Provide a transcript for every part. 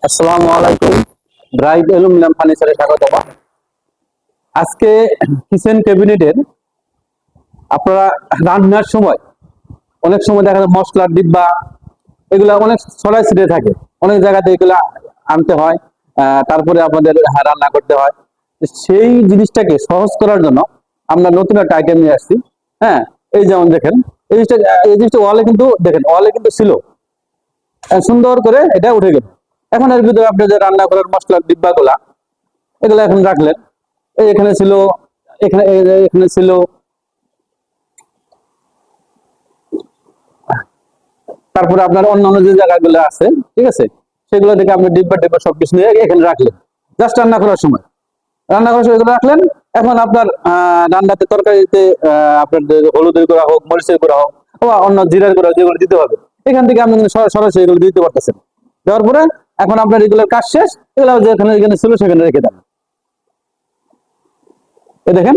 আসসালামু আলাইকুম। Bright aluminium ফার্নিচারে স্বাগত। আজকে কিচেন ক্যাবিনেটের আপনারা রান্নার সময় অনেক সময় দেখা যায় মশলার ডিব্বা এগুলা অনেক ছড়াই ছিটে থাকে, অনেক জায়গাতে এগুলা আনতে হয়, তারপরে আপনাদের রান্না করতে হয়। সেই জিনিসটাকে সহজ করার জন্য আমরা নতুন একটা আইটেম নিয়ে আসছি। হ্যাঁ, এই যেমন দেখেন এই জিনিসটা ওয়ালে কিন্তু দেখেন ওয়ালে কিন্তু ছিল, সুন্দর করে এটা উঠে গেল। এখন এর ভিতরে আপনি যে রান্না করার মশলার ডিব্বাগুলা এগুলো এখন রাখলেন, এই এখানে ছিল, এখানে ছিল, তারপরে আপনার অন্যান্য যে জায়গাগুলো আছে, ঠিক আছে, সেগুলো থেকে আপনি ডিব্বা টিব্বা সবকিছু নিয়ে এখানে রাখলেন। জাস্ট রান্না করার সময় এগুলো রাখলেন। এখন আপনার রান্নাতে তরকারিতে আপনার হলুদের গুঁড়া হোক, মরিচের গুঁড়া হোক, বা অন্য জিরার গুঁড়া যেগুলো দিতে হবে, এখান থেকে আপনি কিন্তু সরাসরি এগুলো দিতে পারতেছেন। দেওয়ার পরে এখন আপনার এগুলোর কাজ শেষ, এগুলো যেখানে যেখানে ছিল সেখানে রেখে দেন। এ দেখেন,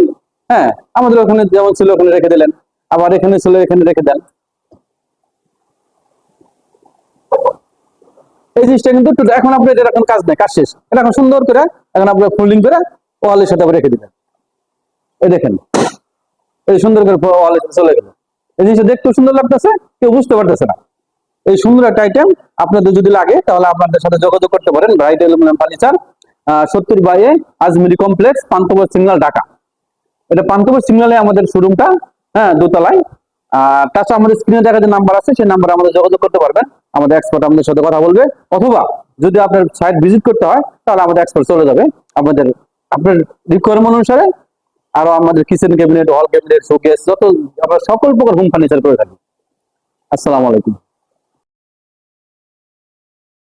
হ্যাঁ, আমাদের ওখানে যেমন ছিল ওখানে রেখে দিলেন, আবার এখানে ছিল এখানে রেখে দেন। এই জিনিসটা কিন্তু এখন আপনি এটা এখন কাজ নেই, কাজ শেষ। এটা এখন সুন্দর করে এখন আপনার ফোল্ডিং করে ওয়ালের সাথে আবার রেখে দিবেন। এই দেখেন, এই সুন্দর করে ওয়ালের সাথে চলে গেল। এই জিনিসটা দেখতে সুন্দর লাগতেছে, কেউ বুঝতে পারতেছে না। এই সুন্দর একটা আইটেম আপনাদের যদি লাগে তাহলে আপনাদের সাথে যোগাযোগ করতে পারেন। Bright aluminium furniture, 70/A Ajmeri complex, Panthapath signal, Dhaka. এটা পান্থপথ সিগন্যালে আমাদের শোরুমটা, হ্যাঁ, দোতলায়। তাছাড়া আমাদের স্ক্রিনে দেখা যে নাম্বার আছে, সেই নাম্বারে আমাদের যোগাযোগ করতে পারবেন। আমাদের এক্সপার্ট আপনাদের সাথে কথা বলবে, অথবা যদি আপনার সাইট ভিজিট করতে হয় তাহলে আমাদের এক্সপার্ট চলে যাবে আপনার রিকোয়ারমেন্ট অনুসারে। আরো আমাদের কিচেন ক্যাবিনেট, হল ক্যাবিনেট, শোকেস, যত আমরা সকল প্রকার হোম ফার্নিচার করে থাকি। আসসালামু আলাইকুম।